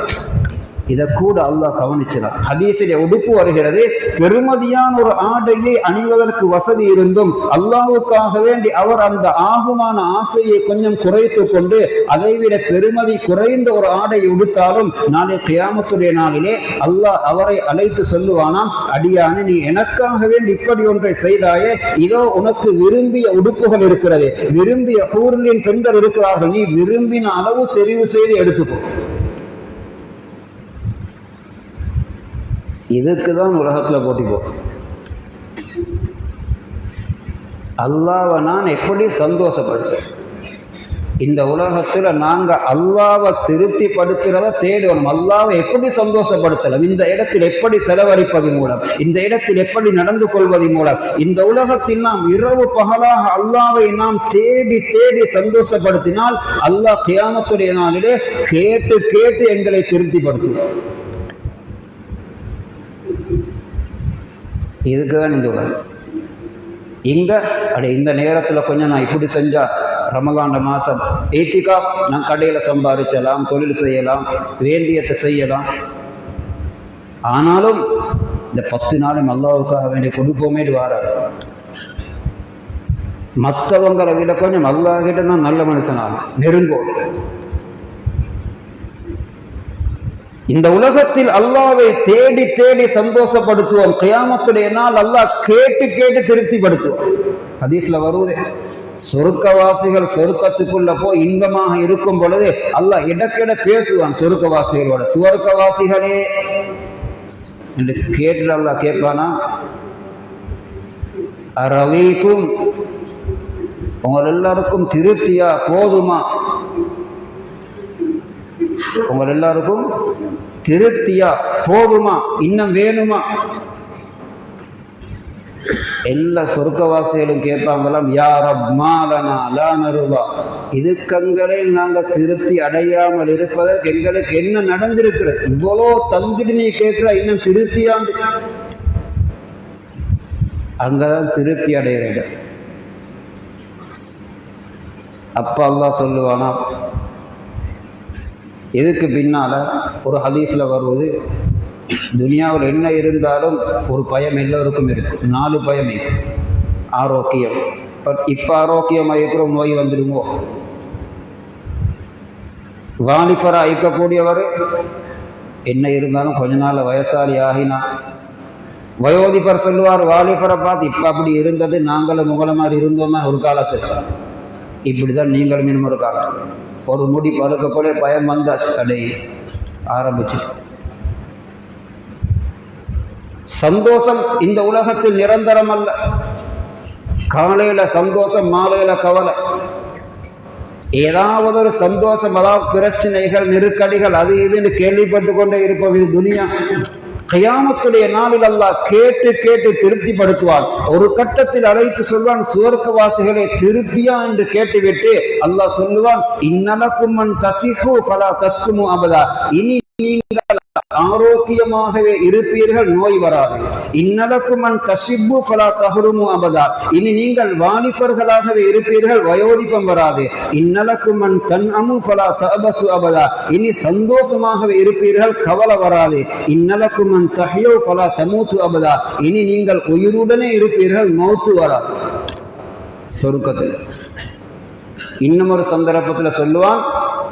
இதை கூட அல்லாஹ் கவனிச்சார். ஹதீஸிலே உடுப்பு வருகிறது, பெருமதியான ஒரு ஆடையை அணிவதற்கு வசதி இருந்தும் அல்லாஹ்வுக்காக வேண்டி அவர் அந்த ஆகுமான ஆசையை கொஞ்சம் குறைத்து கொண்டு அதைவிட பெருமதி குறைந்த ஒரு ஆடை உடுத்தாலும் நாளை கியாமத்துடைய நாளிலே அல்லாஹ் அவரை அழைத்து சொல்லுவானாம், அடியானே, நீ எனக்காக வேண்டி இப்படி ஒன்றை செய்தாயே, இதோ உனக்கு விரும்பிய உடுப்புகள் இருக்கிறது, விரும்பிய ஹூரின் பெண்கள் இருக்கிறார்கள், நீ விரும்பின அளவு தெரிவு செய்து எடுத்துக்கோ. இதுக்குதான் உலகத்துல போட்டி போகும். அல்லாஹ்வை நான் எப்படி சந்தோஷப்படுத்த, இந்த உலகத்துல நாங்க அல்லாஹ்வை திருப்தி படுத்துறத தேடணும். அல்லாஹ்வை எப்படி சந்தோஷப்படுத்தலாம், இந்த இடத்தில் எப்படி செலவழிப்பது மூலம், இந்த இடத்தில் எப்படி நடந்து கொள்வது மூலம், இந்த உலகத்தில் நாம் இரவு பகலாக அல்லாஹ்வை நாம் தேடி தேடி சந்தோஷப்படுத்தினால் அல்லாஹ் கியாமத்துடைய நாளிலே கேட்டு கேட்டு எங்களை திருப்திப்படுத்துவோம். இதுக்குதான் இந்த உலகம். இங்க இந்த நேரத்துல கொஞ்சம் நான் இப்படி செஞ்சா, ரமலான் மாசம் ஏத்திக்கா, நான் கடையில சம்பாதிச்சலாம், தொழில் செய்யலாம், வேண்டியத்தை செய்யலாம். ஆனாலும் இந்த 10 நாளும் அல்லாஹ்வுக்காக வேண்டி கொடுப்போமே வாராரு. மற்றவங்களை விட கொஞ்சம் அல்லாஹ் கிட்ட நான் நல்ல மனுஷனாக நெருங்கோ. இந்த உலகத்தில் அல்லாஹ்வை தேடி தேடி சந்தோஷப்படுத்துவோம். கியாமத்துடைய நாள் அல்லாஹ் கேட்டு கேட்டு திருப்திப்படுத்துவோம். ஹதீஸ்ல வருவதே, சொர்க்கவாசிகள் சொர்க்கத்துக்குள்ள போய் இன்பமாக இருக்கும் பொழுது அல்லாஹ் இடக்கிட பேசுவான் சொர்க்கவாசிகளோட. சுவர்க்கவாசிகளே என்று கேட்டு அல்லாஹ் கேட்பானா, அரவீதும், உங்கள் எல்லாருக்கும் திருப்தியா, போதுமா, உங்கள் எல்லாருக்கும் திருப்தியா, போதுமா, இன்னும் வேணுமா? எல்லா சொர்க்கவாசிகளும் கேட்பாங்களாம், யா ரப் மாலனா லா நருதா, இதுக்கங்களே நாங்க திருப்தி அடையாமல் இருப்பதற்கு எங்களுக்கு என்ன நடந்திருக்கிறது? இவ்வளோ தந்துட்டு நீ கேட்கிற, இன்னும் திருப்தியாண்டு. அங்கதான் திருப்தி அடைய வேண்டும். அப்ப அல்லாஹ் சொல்லுவானா, இதுக்கு பின்னால ஒரு ஹதீஸ்ல வருவது, துனியாவில் என்ன இருந்தாலும் ஒரு பயம் எல்லோருக்கும் இருக்கும். 4 பயம். ஆரோக்கியம். இப்ப ஆரோக்கியமாக இருக்கிற நோய் வந்துடுமோ? வாலிபராக இருக்கக்கூடியவர் என்ன இருந்தாலும் கொஞ்ச நாள் வயசாளி ஆகினா, வயோதிபர் சொல்லுவார் வாலிபரை பார்த்து, இப்ப அப்படி இருந்தது, நாங்களும் உங்களை மாதிரி இருந்தோம் தான் ஒரு காலத்தில், இப்படிதான் நீங்களும் இன்னும் ஒரு காலம். ஒரு முடி பழுக்க போல பயம் வந்தா அடை ஆரம்பிச்சுட்டு. சந்தோஷம் இந்த உலகத்தில் நிரந்தரம் அல்ல. காலையில சந்தோஷம், மாலையில கவலை. ஏதாவது ஒரு சந்தோஷம், அதாவது பிரச்சனைகள், நெருக்கடிகள், அது இதுன்னு கேள்விப்பட்டு கொண்டே இருப்போம். இது துனியா. கியாமத்துடைய நாளில் அல்லாஹ் கேட்டு கேட்டு திருப்திப்படுத்துவான். ஒரு கட்டத்தில் அழைத்து சொல்வான், சுவர்க்கவாசிகளை திருப்தியா என்று கேட்டுவிட்டு அல்லாஹ் சொல்லுவான், இன்னலக்கும் மன் தசிஹு ஃபலா தஸ்குமு அபதா, இனி நீங்கள் ஆரோக்கியமாகவே இருப்பீர்கள், நோய் வராது. இன்னலக்கும் மன் தஷிப்பு ஃபலா தஹ்ருமு அபதா, இனி நீங்கள் வாலிபர்களாகவே இருப்பீர்கள், வயோதிபம் வராது. இன்னலக்கும் மன் தன்அமு ஃபலா தஅபசு அபதா, இனி சந்தோஷமாகவே இருப்பீர்கள், கவலை வராது. இன்னலக்கும் மன் தஹ்யு ஃபலா தமூது அபதா, இனி நீங்கள் உயிருடனே இருப்பீர்கள், மௌத்து வராது. சொர்க்கத்தில் இன்னும் ஒரு சந்தர்ப்பத்தில் சொல்லுவான்,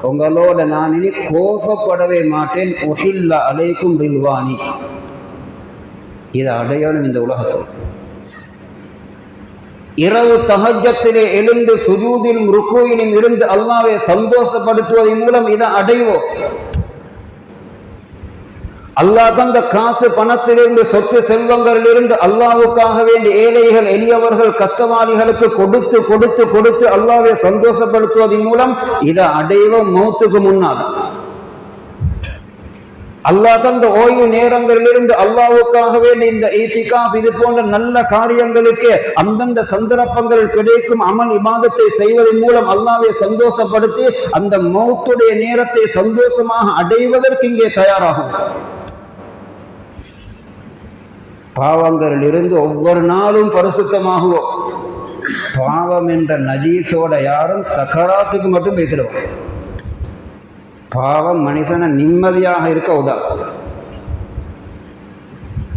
உங்களோட நான் இனி கோபப்படவே மாட்டேன், உஹில்ல அலைக்கும் ரில்வானி. இதை அடையாளம் இந்த உலகத்தில். இரவு தஹஜ்ஜத்திலே எழுந்து சுஜூதிலும் ருக்குயிலும் இருந்து அல்லாஹ்வை சந்தோஷப்படுத்துவதன் மூலம் இதை அடைவோம். அல்லாஹ் தந்த காசு பணத்திலிருந்து, சொத்து செல்வங்களிலிருந்து அல்லாஹ்வுக்காக வேண்டி ஏழைகள், எளியவர்கள், கஷ்டவாளிகளுக்கு கொடுத்து கொடுத்து கொடுத்து அல்லாஹ்வை சந்தோஷப்படுத்துவதன் மூலம் இதை அடைவோம் மௌத்துக்கு முன்னால். அல்லாஹ் தந்த ஓய்வு நேரங்களிலிருந்து அல்லாஹ்வுக்காக வேண்டி இந்த இத்திகாஃப், இது போன்ற நல்ல காரியங்களுக்கு அந்தந்த சந்தர்ப்பங்கள் கிடைக்கும் அமல் இபாதத்தை செய்வதன் மூலம் அல்லாஹ்வை சந்தோஷப்படுத்தி அந்த மௌத்துடைய நேரத்தை சந்தோஷமாக அடைவதற்கு இங்கே தயாராகும். பாவங்களில் இருந்து ஒவ்வொரு நாளும் பரிசுத்தமாகுவோம். பாவம் என்ற நஜீஸோட யாரும் சக்கராத்துக்கு மட்டும் வைத்திடுவோம். பாவம் மனுஷனை நிம்மதியாக இருக்க விடாது.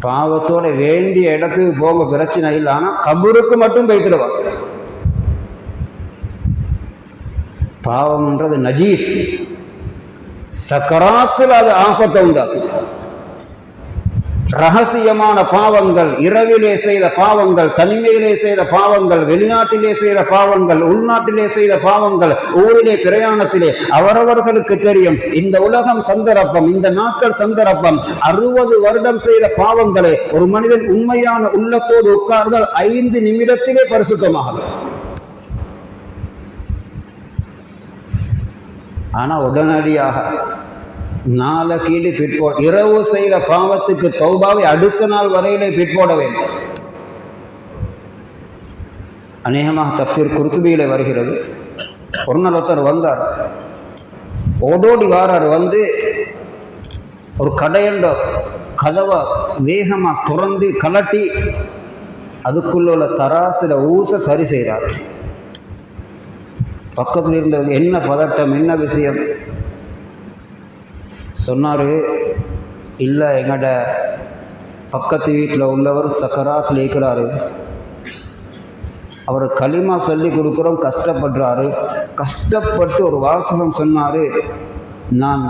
பாவத்தோட வேண்டிய இடத்துக்கு போக பிரச்சனை இல்லை, ஆனா கபருக்கு மட்டும் வைத்திடுவான். பாவம்ன்றது நஜீஸ். சக்கராத்தில் அது ஆபத்தை உண்டாக்கும். ரகசியமான பாவங்கள், இரவிலே செய்த பாவங்கள், தனிமையிலே செய்த பாவங்கள், வெளிநாட்டிலே செய்த பாவங்கள், உள்நாட்டிலே செய்த பாவங்கள், ஊரிலே பிரயாணத்திலே அவரவர்களுக்கு தெரியும். இந்த உலகம் சந்தர்ப்பம், இந்த நாட்கள் சந்தர்ப்பம். 60 வருடம் செய்த பாவங்களை ஒரு மனிதன் உண்மையான உள்ளத்தோடு உட்கார்ந்தால் 5 நிமிடத்திலே பரிசுத்தமாக. ஆனா உடனடியாக நாளைக்கு பிற்போட, இரவு செய்த பாவத்துக்கு தௌபாவை அடுத்த நாள் வரையிலே பிற்போட வேண்டும். அநேகமாக தஃப்சீர் குர்துபியிலே வருகிறது. ஒரு நாள் ஒருத்தர் வந்தார், ஓடோடி வாரார். வந்து ஒரு கடையண்ட கதவை வேகமா துறந்து கலட்டி அதுக்குள்ள தராசுல ஊச சரி செய்கிறார். பக்கத்தில் இருந்தவங்க, என்ன பதட்டம், என்ன விஷயம் சொன்னாரு. இல்லை, எங்கட பக்கத்து வீட்டில் உள்ளவர் சக்கராத்தில் இருக்கிறாரு, அவர் களிமா சொல்லி கொடுக்குறோம், கஷ்டப்படுறாரு. கஷ்டப்பட்டு ஒரு வாசகம் சொன்னார், நான்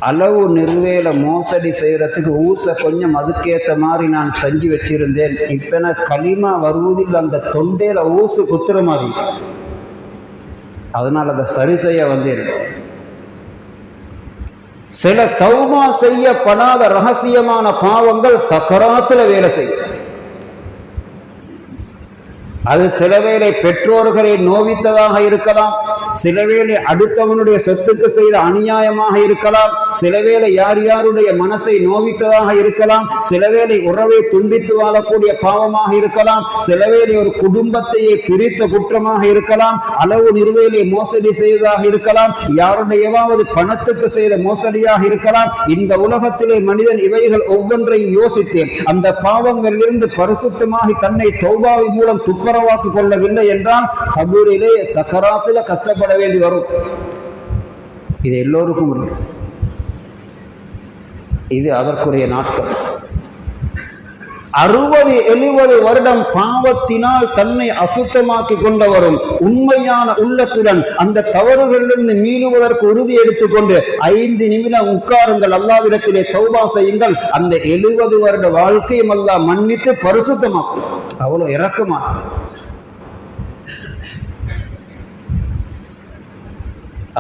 அளவு நிறுவையில் மோசடி செய்கிறதுக்கு ஊசை கொஞ்சம் அதுக்கேற்ற மாதிரி நான் செஞ்சு வச்சிருந்தேன். இப்போ நான் களிமா வருவதில் அந்த தொண்டையில் ஊசு குத்துற மாதிரி, அதனால் அதை சரி செய்ய வந்தேன். சில தௌபா செய்யப்படாத ரகசியமான பாவங்கள் சக்கராத்துல வேலை செய்யும். அது சில வேளை பெற்றோர்களை நோவித்ததாக இருக்கலாம், சில வேளை அடுத்தவனுடைய சொத்துக்கு செய்த அநியாயமாக இருக்கலாம், சில வேளை யார் யாருடைய மனசை நோவித்ததாக இருக்கலாம், சில வேளை உறவை துண்டித்து வாழக்கூடிய பாவமாக இருக்கலாம், சில வேளை ஒரு குடும்பத்தையே பிரித்த குற்றமாக இருக்கலாம், அளவு நிறுவையிலே மோசடி செய்ததாக இருக்கலாம், யாருடையவாவது பணத்துக்கு செய்த மோசடியாக இருக்கலாம். இந்த உலகத்திலே மனிதன் இவைகள் ஒவ்வொன்றையும் யோசித்தேன் அந்த பாவங்களிலிருந்து பரிசுத்தமாகி தன்னை தௌபாவின் மூலம் துப்புரவாக்கிக் கொள்ளவில்லை என்றால் கபூரிலே சக்கராத்துல கஷ்டப்பட வேண்டி வரும். இது எல்லோருக்கும் முடியும். இது அதற்குரிய நாட்கள். 60-70 வருடம் பாவத்தினால் தன்னை அசுத்தமாக்கி கொண்டவரும் உண்மையான உள்ளத்துடன் அந்த தவறுகளிலிருந்து மீளுவதற்கு உறுதி எடுத்துக்கொண்டு 5 நிமிடம் உட்காருங்கள், அல்லாஹ்விடத்திலே தௌபா செய்யுங்கள், அந்த 70 வருட வாழ்க்கையும் அல்லாஹ் மன்னித்து பரிசுத்தமாக்கும். அவ்வளவு இரக்கமா.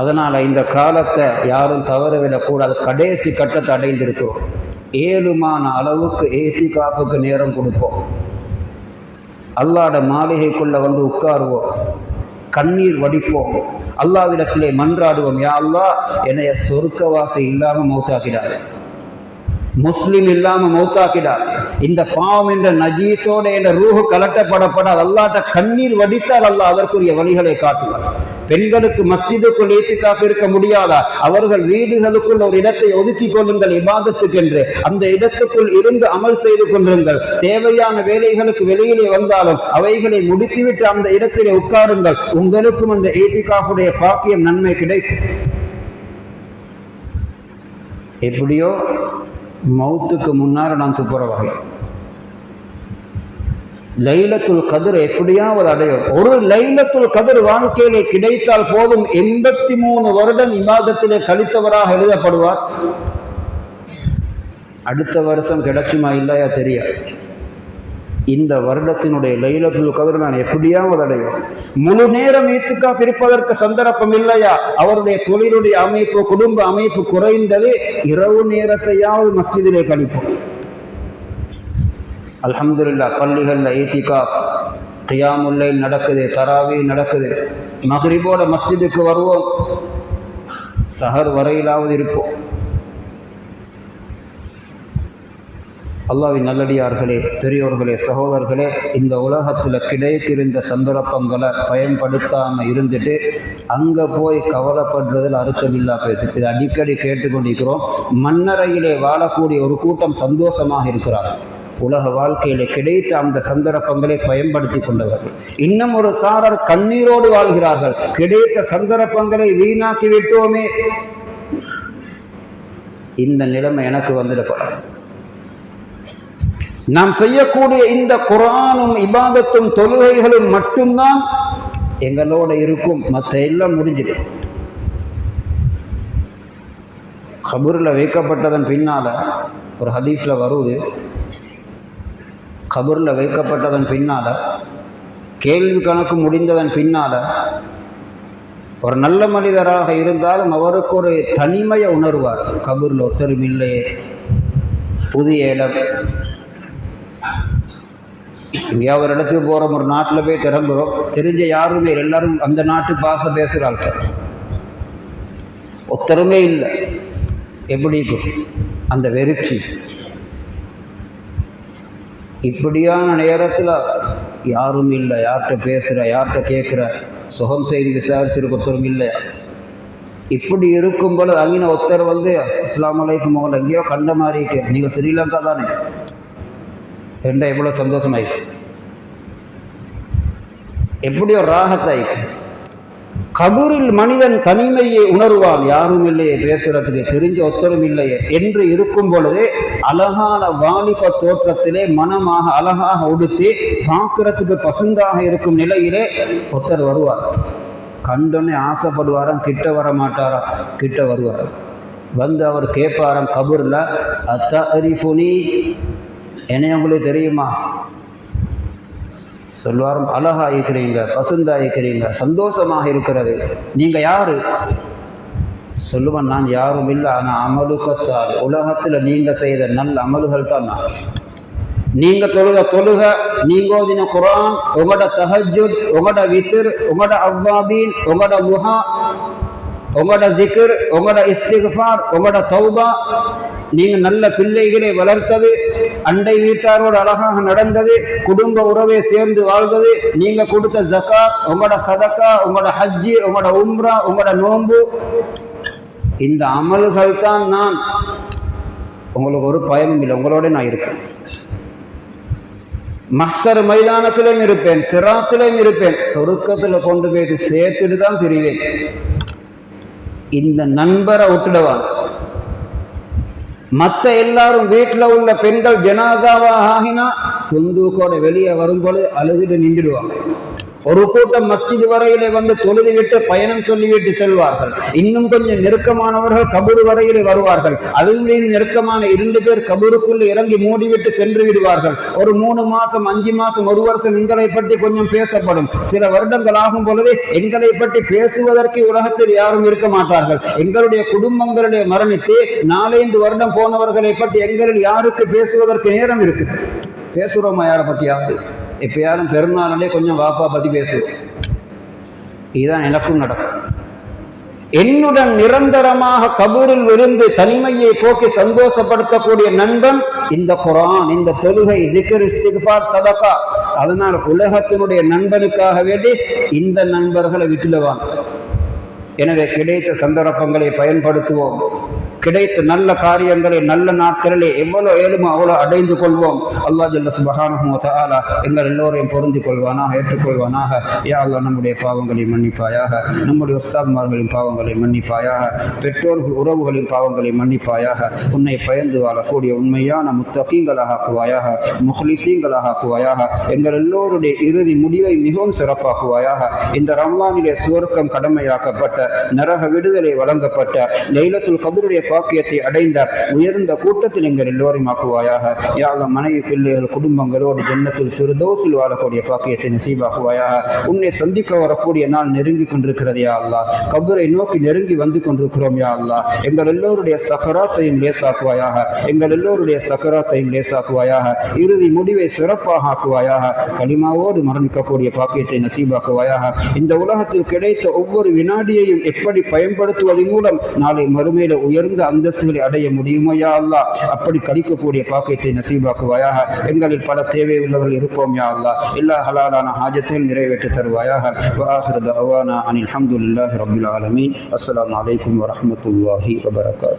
அதனால இந்த காலத்தை யாரும் தவறவிடக்கூடாது. கடைசி கட்டத்தை அடைந்திருக்கிறோம். ஏழுமான அளவுக்கு ஏத்திகாஃபுக்கு நேரம் கொடுப்போம். அல்லாஹ்ட மாளிகைக்குள்ள வந்து உட்காருவோம், கண்ணீர் வடிப்போம், அல்லாஹ்விடத்திலே மன்றாடுவோம், யா அல்லாஹ் என்னைய சொர்க்கவாசி இல்லாம மௌத்தாக்கிடாது, முஸ்லிம் இல்லாம மௌத்தாக்கிடாது, இந்த பாவம் என்ற நஜீஸோட என்ற ரூஹு கலட்டப்படப்படாது. அல்லாஹ்ட்ட கண்ணீர் வடித்தால் அல்லாஹ் அதற்குரிய வழிகளை காட்டுவார். பெண்களுக்கு மஸ்ஜிதுக்குள் ஏத்திகாஃப் இருக்க முடியாதா? அவர்கள் வீடுகளுக்குள் ஒரு இடத்தை ஒதுக்கி கொள்ளுங்கள் இபாதத்துக்கென்று. அந்த இடத்துக்குள் இருந்து அமல் செய்து கொண்டிருங்கள். தேவையான வேலைகளுக்கு வெளியிலே வந்தாலும் அவைகளை முடித்துவிட்டு அந்த இடத்திலே உட்காருங்கள். உங்களுக்கும் அந்த ஏத்திகாஃபுடைய பாக்கியம் நன்மை கிடைக்கும். எப்படியோ மௌத்துக்கு முன்னால நான் துப்புரவாக லைலத்துல் கதிர் எப்படியாவது அடையும். ஒரு லைலத்துல் கதிர் வாழ்க்கையிலே கிடைத்தால் போதும், 83 வருடம் இபாதத்திலே கழித்தவராக எழுதப்படுவார். அடுத்த வருஷம் கிடைச்சுமா இல்லையா தெரியாது. இந்த வருடத்தினுடைய லைலத்துல் கதிர் நான் எப்படியாவது அடையும். முழு நேரம் இத்திகாஃப் இருப்பதற்கு சந்தர்ப்பம் இல்லையா? அவருடைய தொழிலுடைய அமைப்பு, குடும்ப அமைப்பு குறைந்தது, இரவு நேரத்தையாவது மஸ்ஜிதிலே கழிப்போம். அல்ஹம்துலில்லாஹ், பள்ளிகள்ல இத்திகாஃப், கியாமுல் லைல் நடக்குது, தராவி நடக்குது. மக்ரிபோட மஸ்ஜிதுக்கு வருவோம், சஹர் வரையிலாவது இருப்போம். அல்லாஹ்வின் நல்லடியார்களே, பெரியோர்களே, சகோதரர்களே, இந்த உலகத்தில் கிடைக்கிற சந்தர்ப்பங்களை பயன்படுத்தாமல் இருந்துட்டு அங்கே போய் கவலைப்படுறதில் அர்த்தமில்லா போயிடுது. இது அடிக்கடி கேட்டுக்கொண்டிருக்கிறோம். மண்ணறையிலே வாழக்கூடிய ஒரு கூட்டம் சந்தோஷமாக இருக்கிறார். உலக வாழ்க்கையிலே கிடைத்த அந்த சந்தர்ப்பங்களை பயன்படுத்தி கொண்டவர்கள். இன்னும் ஒரு சாரர் கண்ணீரோடு வாழ்கிறார்கள். கிடைத்த சந்தர்ப்பங்களை வீணாக்கி விட்டோமே. இந்த நிலைமை எனக்கு வந்துடப்படும். நாம் செய்யக்கூடிய இந்த குர்ஆனும் இபாதத்தும் தொழுகைகளும் மட்டும்தான் எங்களோட இருக்கும். மற்ற எல்லாம் முடிஞ்சிடும். கபூர்ல வைக்கப்பட்டதன் பின்னால ஒரு ஹதீஸ்ல வருது, கபூர்ல வைக்கப்பட்டதன் பின்னால கேள்வி கணக்கு முடிந்ததன் பின்னால ஒரு நல்ல மனிதராக இருந்தாலும் அவருக்கு ஒரு தனிமையை உணர்வார். கபூர்ல ஒத்தரும் இல்லையே, புதிய இடம், எங்கேயாவது ஒரு இடத்துக்கு போகிறோம், ஒரு நாட்டில் போய் திறங்குறோம், தெரிஞ்ச யாருமே எல்லாரும் அந்த நாட்டு பாசை பேசுகிறாள், ஒத்தருமே இல்லை. எப்படி அந்த வெறிச்சி? இப்படியான நேரத்தில் யாரும் இல்லை, யார்கிட்ட பேசுகிற, யார்கிட்ட கேட்குற, சுகம் செய்து விசாரிச்சிருக்க ஒத்தரும் இல்லையா? இப்படி இருக்கும் போல அங்கின ஒருத்தர் வந்து அஸ்ஸலாமு அலைக்கும் மகள் எங்கேயோ கண்ட மாதிரி இருக்கு, நீங்கள் ஸ்ரீலங்கா தானே என்ற எவ்வளோ சந்தோஷமாயிருக்கு, எப்படி ஒரு ராகத்தாயிருக்கு. கபூரில் மனிதன் தனிமையை உணர்வான், யாரும் இல்லையே பேசுறதுக்கு, தெரிஞ்ச ஒத்தரும் இல்லையே என்று இருக்கும் பொழுதே அழகான வாலிப தோற்றத்திலே மனமாக அழகாக உடுத்தி பார்க்கிறதுக்கு பசுந்தாக இருக்கும் நிலையிலே ஒருத்தர் வருவார். கண்டோன்னே ஆசைப்படுவாராம், கிட்ட வர மாட்டாராம், கிட்ட வருவார். வந்து அவர் கேட்பாராம் கபூர்ல, அத்தரிஃபுனி, என்னை உங்களுக்கு தெரியுமா? சொல்வாரும், அழகா இருக்கிறீங்க, பசுந்தா இருக்கிறீங்க, சந்தோஷமாக இருக்கிறது, நீங்க யாரு? சொல்லுவான், நான் யாரும் இல்லை, ஆனால் அமலுக்க சால், உலகத்தில் நீங்க செய்த நல்ல அமல்கள் தான் நான். நீங்க தொழுக, நீங்க ஓதின குர்ஆன், உங்களோட தஹஜ்ஜுத், உங்களோட வித்ர், உங்களோட அவ்வாபீன், உங்களோட துஹா, உங்களோட ஜிக்ர், உங்களோட இஸ்திக்ஃபார், உங்களோட தௌபா, நீங்க நல்ல பிள்ளைகளை வளர்த்தது, அண்டை வீட்டாரோடு அழகாக நடந்தது, குடும்ப உறவை சேர்ந்து வாழ்ந்தது, நீங்க கொடுத்த ஜகாத், உங்களோட சதக்கா, உங்களோட ஹஜ்ஜி, உங்களோட உம்ரா, உங்களோட நோன்பு, இந்த அமல்கள் தான் நான். உங்களுக்கு ஒரு பயமும் இல்லை, உங்களோட நான் இருப்பேன். மஹ்ஷர் மைதானத்திலும் இருப்பேன், சிராத்திலும் இருப்பேன், சொருக்கத்துல கொண்டு போய் சேர்த்துட்டு தான் பிரிவேன். இந்த நண்பரை விட்டுடுவான். மற்ற எல்லாரும் வீட்டில் உள்ள பெண்கள் ஜனாதாவா ஆகினா சொந்தூக்கோட வெளியே வரும்போது அழுதுட்டு நின்றுடுவாங்க. ஒரு கூட்டம் மஸ்ஜித் வரையிலே வந்து தொழுது விட்டு பயணம் சொல்லிவிட்டு செல்வார்கள். இன்னும் கொஞ்சம் நெருக்கமானவர்கள் கபூர் வரையிலே வருவார்கள். அதுவும் நெருக்கமான 2 பேர் கபூருக்குள்ள இறங்கி மூடிவிட்டு சென்று விடுவார்கள். ஒரு 3 மாசம் 5 மாசம் 1 வருஷம் எங்களை பற்றி கொஞ்சம் பேசப்படும். சில வருடங்கள் ஆகும் பொழுது எங்களை பற்றி பேசுவதற்கு உலகத்தில் யாரும் இருக்க மாட்டார்கள். எங்களுடைய குடும்பங்களுடைய மரணித்து 4-5 வருடம் போனவர்களை பற்றி எங்களில் யாருக்கு பேசுவதற்கு நேரம் இருக்குது? பேசுறோமா யாரை பற்றியாவது? இப்ப யாரும் பெருநாளே கொஞ்சம் வாப்பா பத்தி பேசுவோம். இதுதான் எனக்கும் நடக்கும். என்னுடன் நிரந்தரமாக கபூரில் இருந்து தனிமையை போக்கி சந்தோஷப்படுத்தக்கூடிய நண்பன் இந்த குர்ஆன், இந்த தொழுகை, ஜிக்ர், இஸ்திக்ஃபார், சதகா. அதனால் உலகத்தினுடைய நண்பனுக்காக வேண்டி இந்த நண்பர்களை விட்டுடுவான். எனவே கிடைத்த சந்தர்ப்பங்களை பயன்படுத்துவோம். கிடைத்த நல்ல காரியங்களை நல்ல நாட்களிலே எவ்வளவு ஏழுமோ அவ்வளோ அடைந்து கொள்வோம். அல்லாஹ் ஜல்ல சுப்ஹானஹு வ தஆலா எங்கள் எல்லோரையும் பொருந்திக் கொள்வானாக, ஏற்றுக்கொள்வானாக. யா அல்லாஹ், நம்முடைய பாவங்களை மன்னிப்பாயாக, நம்முடைய உஸ்தாத்மார்களின் பாவங்களை மன்னிப்பாயாக, பெற்றோர்கள் உறவுகளின் பாவங்களை மன்னிப்பாயாக. உன்னை பயந்து வாழக்கூடிய உண்மையான முத்தகீங்களாக ஆக்குவாயாக, முஹ்லிசீங்களாக ஆக்குவாயாக. எங்கள் எல்லோருடைய இறுதி முடிவை மிகவும் சிறப்பாக்குவாயாக. இந்த ரமலானிலே சுவர்க்கம் கடமையாக்கப்பட்ட, நரக விடுதலை வழங்கப்பட்ட, லைலத்துல் கத்ருடைய பாக்கியத்தை அடைந்த உயர்ந்த கூட்டத்தில் எங்கள் எல்லோரையும் ஆக்குவாயாக. யா அல்லாஹ், மனைவி பிள்ளைகள் குடும்பங்களோடு ஜன்னத்துல் ஃபிர்தௌஸில் வாழக்கூடிய பாக்கியத்தை நசீபாக்குவாயாக. உன்னை சந்திக்க வரக்கூடிய நாள் நெருங்கி கொண்டிருக்கிறது யா அல்லாஹ். கபரை நோக்கி நெருங்கி வந்து கொண்டிருக்கிறோம் யா அல்லாஹ். எங்கள் எல்லோருடைய சக்கராத்தையும் லேசாக்குவாயாக, எங்கள் எல்லோருடைய சக்கராத்தையும் லேசாக்குவாயாக. இறுதி முடிவை சிறப்பாக ஆக்குவாயாக. கலிமாவோடு மரணிக்கக்கூடிய பாக்கியத்தை நசீபாக்குவாயாக. இந்த உலகத்தில் கிடைத்த ஒவ்வொரு வினாடியையும் எப்படி பயன்படுத்துவதன் மூலம் நாளை மறுமையில உயர்ந்த அந்தஸ்துகளை அடைய முடியுமோ யா அல்லாஹ், அப்படி கழிக்கக்கூடிய பாக்கியத்தை நசீபாக்குவாயாக. எங்களில் பல தேவை உள்ளவர்கள் இருப்போம் யா அல்லாஹ். எல்லா ஹலாலான ஹாஜத்தையும் நிறைவேற்றி தருவாயாக. வ ஆகிரு தஅவானா அனில் ஹம்துலில்லாஹி ரப்பில் ஆலமீன். அஸ்ஸலாமு அலைக்கும் வரஹ்மத்துல்லாஹி வபரகாத்துஹு.